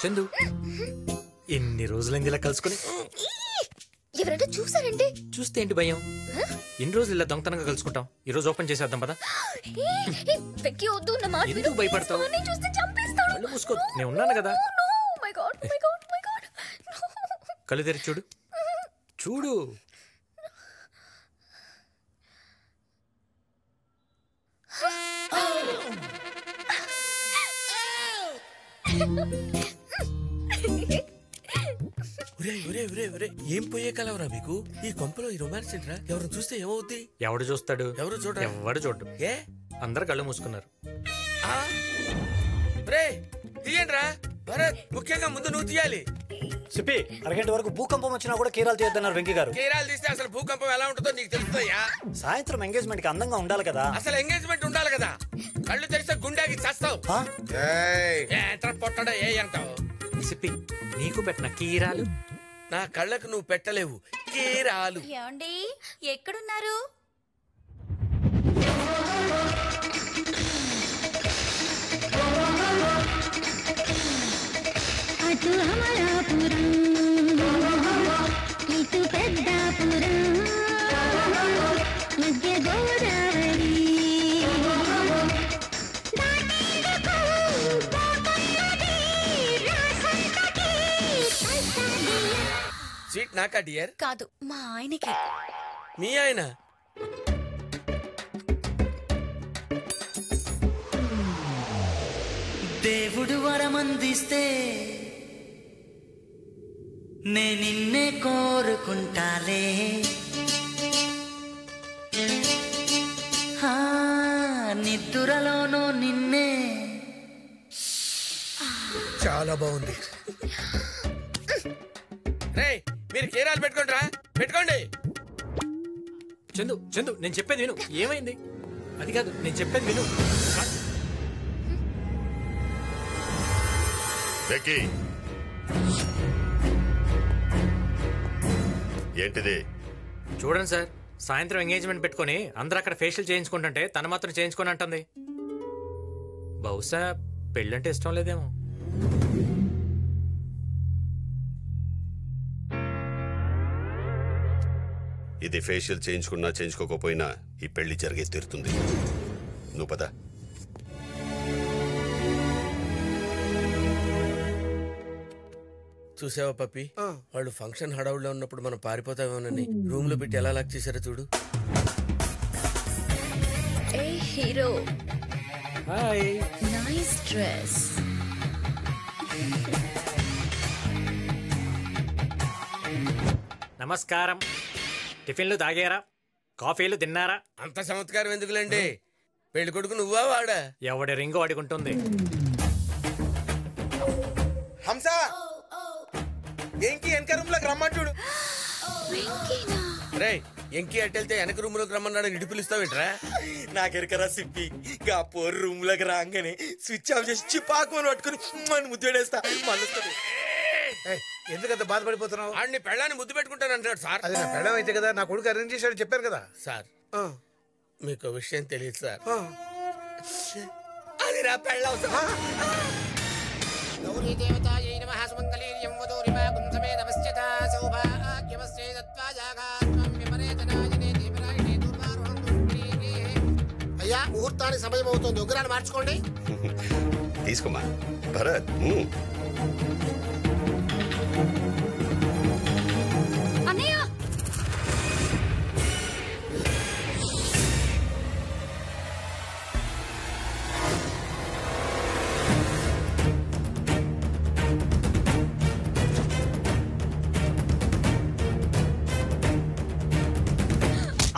చందు ఎన్ని రోజులైంది ఇలా కలుసుకుని? ఎవరంటే చూసారండి? చూస్తే ఏంటి భయం? ఎన్ని రోజులు ఇలా దొంగతనంగా కలుసుకుంటాం. ఈ రోజు ఓపెన్ చేసేద్దాం పదా. ఎందుకు భయపడతావు? కళ్ళు మూసుకో, నేను ఉన్నాను కదా. కళ్ళు తెరిచి చూడు, చూడు. ఏం పోయే కలవరా మీకు? ఈ కొంపలో ఈ రొమాన్స్ ఏంట్రా? ఎవరు చూస్తే ఏమవుద్ది? ఎవడు చూస్తాడు? ఎవరు చూడరా? ఎవడు చూడు. ఏ అందరు కళ్ళు మూసుకున్నారు. తీయండిరా భరత్, ముఖ్యంగా ముందు నువ్వు తీయాలి. సిప్పి, అరగంట వరకు భూకంపం వచ్చినా కూడా కీరాలు తీయొద్దన్నారు వెంకీ గారు. కీరాలు తీస్తే అసలు భూకంపం ఎలా ఉంటుందో నీకు తెలుస్తుందయ్యా. సాయంత్రం ఎంగేజ్మెంట్ కి అందంగా ఉండాలి కదా. అసలు ఎంగేజ్మెంట్ ఉండాలి కదా. కళ్ళు తెరిస్తే గుండాకి చేస్తావు. పొట్టడా ఏ అంటావు? సిప్పి, నీకు పెట్టిన కీరాలు నా కళ్ళకు నువ్వు పెట్టలేవు. కీరాలు. ఏమండి ఎక్కడున్నారు? అటు అమలాపురం, ఇటు పెద్దాపురం, మధ్య గోదావరి. సీట్ నాకా డియర్? కాదు, మా ఆయనకి. మీ ఆయన? దేవుడు వరమందిస్తే నే నిన్నే కోరుకుంటాలే. నిద్దురలోనూ నిన్నే. చాలా బాగుంది. రేయ్, మీరు కీరాలు పెట్టుకోండి రా, పెట్టుకోండి. చందు, చందు నేను చెప్పేది విను. ఏమైంది? అది కాదు, నేను చెప్పేది విను. ఏంటిది? చూడండి సార్, సాయంత్రం ఎంగేజ్మెంట్ పెట్టుకుని అందరూ అక్కడ ఫేషియల్ చేయించుకుంటుంటే తను మాత్రం చేయించుకొని అంటుంది. బహుశా పెళ్ళంటే ఇష్టం లేదేమో. ఇది ఫేషియల్ చేయించుకున్నా చేయించుకోకపోయినా ఈ పెళ్లి జరిగే తీరుతుంది. నువ్వు పద. చూసావా పప్పి, వాళ్ళు ఫంక్షన్ హడావుల్లో ఉన్నప్పుడు మనం పారిపోతామేమోనని రూమ్ లో పెట్టి ఎలా లాక్ చేశారో చూడు. ఏ హీరో, హాయ్. Nice dress. నమస్కారం. టిఫిన్లు తాగారా? కాఫీలు తిన్నారా? అంత చమత్కారం ఎందుకులేండి. పెళ్లి కొడుకు నువ్వా వాడా? ఎవడి రింగు అడుగుంటుంది. హంస, ఎంకి వెనక రూమ్ లోకి రమ్మంటుడు. రే, ఎంకి అట్టెళ్తే వెనక రూమ్ లోకి రమ్మన్నాడు, ఇటు పిలుస్తావేట్రా? నాకెరకరా సిప్పి, గా పోర్ రూమ్ లోకి రాగానే స్విచ్ ఆఫ్ చేసి చిపాకు పట్టుకుని ముద్దుడేస్తా. ఎందుకంత బాధపడిపోతున్నావు? ఆడిని పెళ్ళాన్ని ముద్దు పెట్టుకుంటానంటాడు సార్. అది నా పెళ్ళం అయితే కదా, నా కొడుకు అరేంజ్ చేశాడు చెప్పారు కదా సార్. మీకు విషయం తెలియదు సార్, అది నా పెళ్ళం సార్. అయ్యా, ముహూర్తానికి సమయం అవుతుంది, ఉగ్రాన్ని మార్చుకోండి. తీసుకోమా భరత్. అన్నయ్య,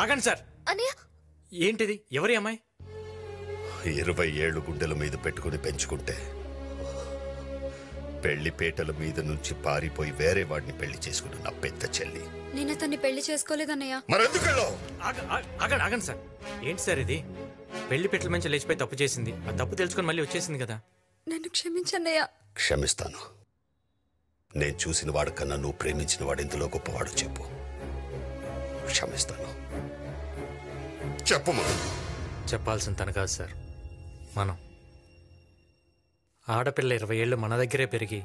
ఆగండి సార్. అన్నయ్య, ఏంటిది? ఎవరి అమ్మాయి? 20 ఏళ్ళు గుండెల మీద పెట్టుకుని పెంచుకుంటే పెళ్లి పేటల మీద నుంచి పారిపోయి వేరే వాడిని పెళ్లి చేసుకుని నా పెద్ద చెల్లి. నేను అతన్ని పెళ్లి చేసుకోలేదన్నయ్య. మరెందుకెళ్ళో? ఆగండి సార్. ఏంటి సార్ ఇది? పెళ్లి పెట్టల మంచి లేచిపోయి తప్పు చేసింది. ఆ తప్పు తెలుసుకొని మళ్ళీ వచ్చేసింది కదా. నన్ను క్షమించన్నయ్య. క్షమిస్తాను. నేను చూసిన వాడికన్నా నువ్వు ప్రేమించిన వాడు ఇందులో గొప్పవాడు చెప్పు. క్షమిస్తాను. చెప్పు. చెప్పాల్సిన తను కాదు సార్, మనం. ఆడపిల్ల 20 ఏళ్ళు మన దగ్గరే పెరిగి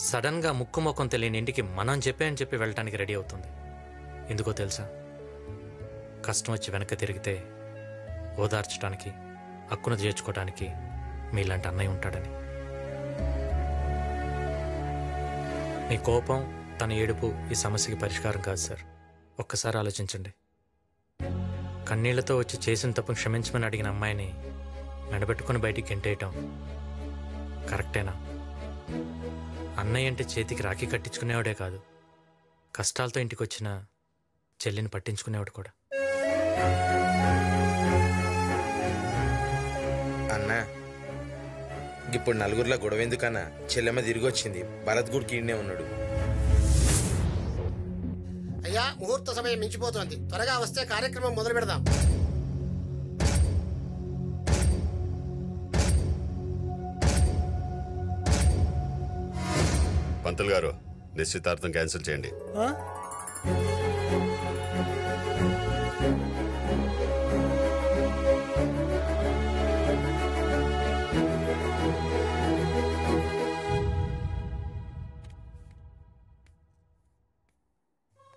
సడన్గా ముక్కు ముఖం తెలియని ఇంటికి మనం చెప్పి వెళ్ళటానికి రెడీ అవుతుంది. ఎందుకో తెలుసా? కష్టం వచ్చి వెనక్కి తిరిగితే ఓదార్చడానికి, హక్కును చేర్చుకోవడానికి మీలాంటి అన్నయ్య ఉంటాడని. మీ కోపం, తన ఏడుపు ఈ సమస్యకి పరిష్కారం కాదు సార్. ఒక్కసారి ఆలోచించండి. కన్నీళ్లతో వచ్చి చేసిన తప్పును క్షమించమని అడిగిన అమ్మాయిని మెడబెట్టుకుని బయటికి గెంటేయటం కరెక్టేనా? అన్నయ్య అంటే చేతికి రాఖీ కట్టించుకునేవాడే కాదు, కష్టాలతో ఇంటికి వచ్చిన చెల్లిని పట్టించుకునేవాడు కూడా. అన్నా, ఇప్పుడు నలుగురిలో గొడవ ఎందుకన్నా? చెల్లెమ్మ తిరిగి వచ్చింది, భరత్ గుడికి ఈడనే ఉన్నాడు. అయ్యా ముహూర్త సమయం మించిపోతుంది, త్వరగా వస్తే కార్యక్రమం మొదలు పెడదాం. పంతులు గారు, నిశ్చితార్థం క్యాన్సిల్ చేయండి.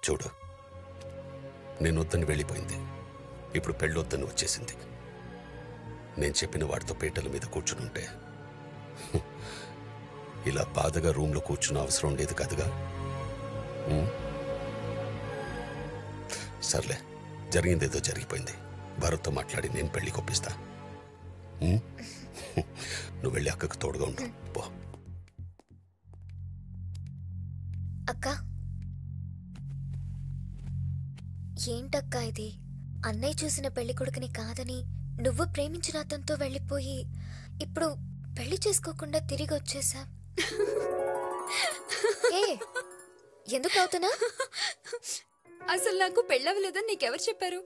చూడు, నేను వద్దని వెళ్ళిపోయింది, ఇప్పుడు పెళ్ళొద్దని వచ్చేసింది. నేను చెప్పిన వాడితో పీటల మీద కూర్చునుంటే ఇలా బాధగా రూమ్లో కూర్చున్న అవసరం లేదు కదగా. సర్లే, జరిగిందేదో జరిగిపోయింది. భరత్తో మాట్లాడి నేను పెళ్లి కొప్పిస్తా. నువ్వు వెళ్ళి అక్కకు తోడుగా ఉండు పో. అక్క, ఏంటక్క ఇది? అన్నయ్య చూసిన పెళ్లి కొడుకుని కాదని నువ్వు ప్రేమించిన అతనితో వెళ్ళిపోయి ఇప్పుడు పెళ్లి చేసుకోకుండా తిరిగి వచ్చేసా. ఎందుకు అవుతున్నా? అసలు నాకు పెళ్ళవలేదని నీకెవరు చెప్పారు?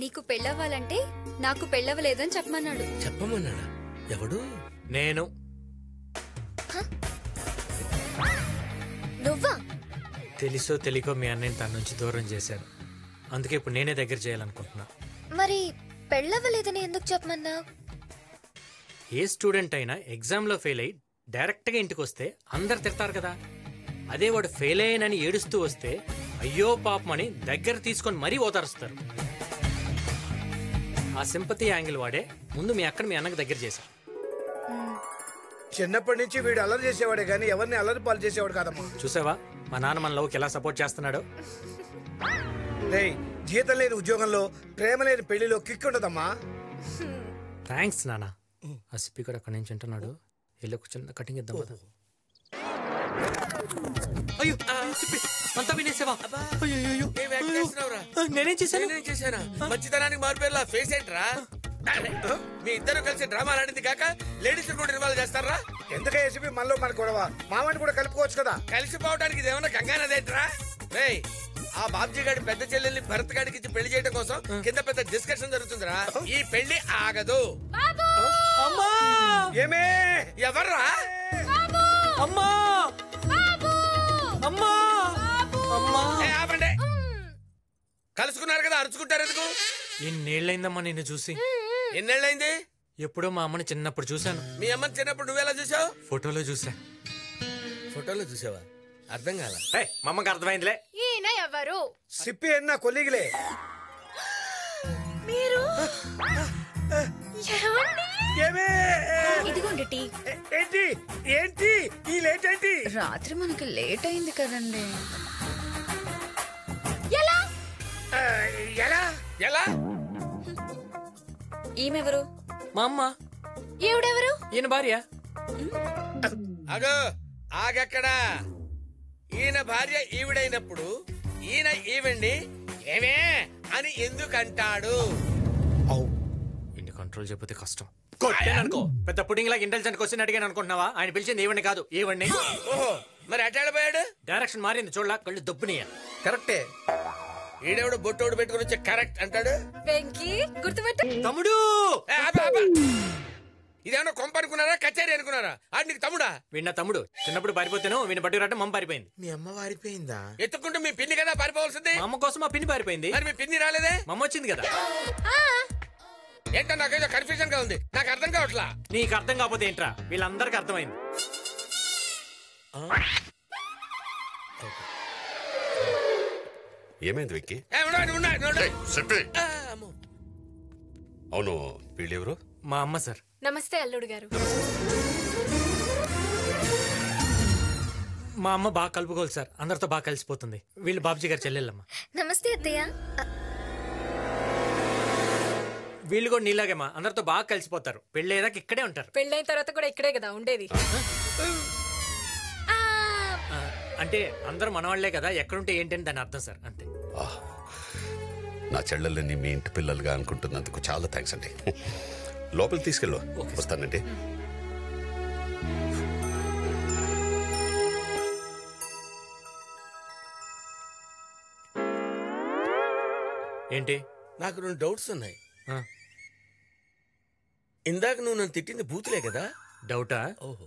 నీకు పెళ్ళవ్వాలంటే నాకు పెళ్ళవలేదని చెప్పమన్నాడు. చెప్పమన్నాడా? ఎవడు? నేను. నువ్వా? తెలుసో తెలియకో మీ అన్నయ్యని తన నుంచి దూరం చేశాను. అందుకే ఇప్పుడు నేనే దగ్గర చేయాలనుకుంటున్నా. మరి పెళ్ళవ్వలేదని ఎందుకు చెప్పమన్నా? ఏ స్టూడెంట్ అయినా ఎగ్జామ్లో ఫెయిల్ అయ్యి డైరెక్ట్గా ఇంటికి వస్తే అందరు తిడతారు కదా. అదే వాడు ఫెయిల్ అయ్యానని ఏడుస్తూ వస్తే అయ్యో పాపమని దగ్గర తీసుకొని మరీ ఓదారుస్తారు. ఆ సింపతి యాంగిల్ వాడే ముందు మీ అక్కడ మీ అన్నకు దగ్గర చేశా. చిన్నప్పటి నుంచి వీడు అల్లరి చేసేవాడే గానీ ఎవరిని అల్లరి పాలు చేసేవాడు కాదమ్మా. చూసావా మా నాన్న మన లవ్కి ఎలా సపోర్ట్ చేస్తున్నాడు? జీతం లేని ఉద్యోగంలో, ప్రేమ లేని పెళ్లిలో కిక్ ఉండదమ్మా. థ్యాంక్స్ నాన్న. ఆ సిప్పి కూడా అక్కడి నుంచి అంటున్నాడు, వెళ్ళి ఒక చిన్న కటింగ్ ఇద్దాం కదా. అయ్యో సిప్పి, అంతా వినేసావా? నేనేం చేశానా? మంచితనానికి మారిపోయేలా ఫేస్ ఏంట్రా? మీ ఇద్దరు కలిసి డ్రామా ఆడింది కాక లేడీస్ కూడా ఇన్వాల్వ్ చేస్తారా? ఎందుకే ఏసీపీ మనలో మన గొడవ? మామని కూడా కలుపుకోవచ్చు కదా. కలిసిపోవడానికి ఇదేమన్నా గంగానదేంట్రా? ఆ బాబ్జీ గారి పెద్ద చెల్లెల్ని భరత్ గారికి ఇచ్చి పెళ్లి చేయడం కోసం కింద పెద్ద డిస్కషన్ జరుగుతుందిరా. ఈ పెళ్లి ఆగదు. ఏమే? ఎవర్రా? అమ్మా! అమ్మా! ఆపండి. కలుసుకున్నారు కదా, అరుచుకుంటారు ఎందుకు? ఎన్నేళ్ళైందమ్మా నిన్ను చూసి? ఎన్నేళ్ళైంది? ఎప్పుడో మా అమ్మని చిన్నప్పుడు చూశాను. మీ అమ్మని చిన్నప్పుడు నువ్వెలా చూసావు? ఫోటోలో చూసా. ఫోటోలో చూసావా? అర్థం కాల. మా అమ్మకి అర్థమైందిలే. ఈయన ఎవరు? సిప్పి అన్న కొలిగిలే. మీరు ఇదిగోండి టీ. ఏంటి ఏంటి ఈ లేట్ ఏంటి? రాత్రి మనకి లేట్ అయింది కదండి. ఎలా ఎలా ఎలా? ఈమెవరు? మా అమ్మ. ఈవిడెవరు? ఈయన భార్య. అగో ఆగక్కడా. ఈయన భార్య ఈవిడైనప్పుడు ఈయన ఈవిడ్ని ఏమే అని ఎందుకంటాడు? ఇన్ని కంట్రోల్ చెప్పితే కష్టం. కొట్టాననుకో, పెద్ద పుడింగ్ లాగా ఇంటెలిజెంట్ క్వశ్చన్ అడిగాను అనుకుంటున్నావా? ఆయన పిలిచింది ఈవిడ్ని కాదు, ఈవిడ్ని. ఓహో, మరి అటాడిపోయాడు. డైరెక్షన్ మారింది చూడలా, కళ్ళు దొబ్బునియా. కరెక్టే. ఈడెవడు బొట్టోడు పెట్టుకుని వచ్చి కరెక్ట్ అంటాడు. వెంకీ గుర్తుపెట్టు. తమ్ముడు ఇదేమన్నా కొంప అనుకున్నారా కచేరీ అనుకున్నారా? ఆడు నీకు తమ్ముడా? వీడిన తమ్ముడు. చిన్నప్పుడు పారిపోతాను వీడిని బట్టి రావడం మమ్మ పారిపోయింది. మీ అమ్మ వారిపోయిందా? ఎత్తుకుంటూ మీ పిన్ని కదా పారిపోవాల్సింది. మా అమ్మ కోసం మా పిన్ని పారిపోయింది. మరి మీ పిన్ని రాలేదే? మమ్మ వచ్చింది కదా. ఏంటో నాకేదో కన్ఫ్యూజన్ గా ఉంది, నాకు అర్థం కావట్లా. నీకు అర్థం కాకపోతే ఏంట్రా, వీళ్ళందరికీ అర్థమైంది. ఏమైంది వెంకీ? అవును, వీళ్ళెవరు? మా అమ్మ సార్. నమస్తే అల్లుడు గారు. మా అమ్మ బాగా కలుపుకోవాలి సార్, అందరితో బాగా కలిసిపోతుంది. వీళ్ళు బాబుజీ గారు చెల్లెళ్ళమ్మ. నమస్తే అత్తయ్య. వీళ్ళు కూడా నీలాగేమా అందరితో బాగా కలిసిపోతారు. పెళ్ళేదాకా ఇక్కడే ఉంటారు. పెళ్ళైన తర్వాత కూడా ఇక్కడే కదా ఉండేది. అంటే అందరూ మనవాళ్లే కదా, ఎక్కడుంటే ఏంటని దాని అర్థం సార్, అంతే. నా చెల్లెల్ని మీ ఇంటి పిల్లలుగా అనుకుంటున్నందుకు చాలా థ్యాంక్స్ అండి. లోపలికి తీసుకెళ్ళు. వస్తానండి. ఏంటి? నాకు 2 డౌట్స్ ఉన్నాయి. ఇందాక నువ్వు నన్ను తిట్టింది బూతులే కదా? డౌటా? ఓహో.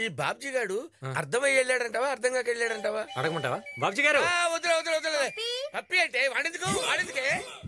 ఈ బాబ్జీ గాడు అర్థమై వెళ్ళాడంటావా అర్థం కాక వెళ్ళాడంటావా? అడగమంటావా బాబ్జీ గారు? వదిలే వదిలే వదిలే. హ్యాపీ అంటే వాడెందుకు?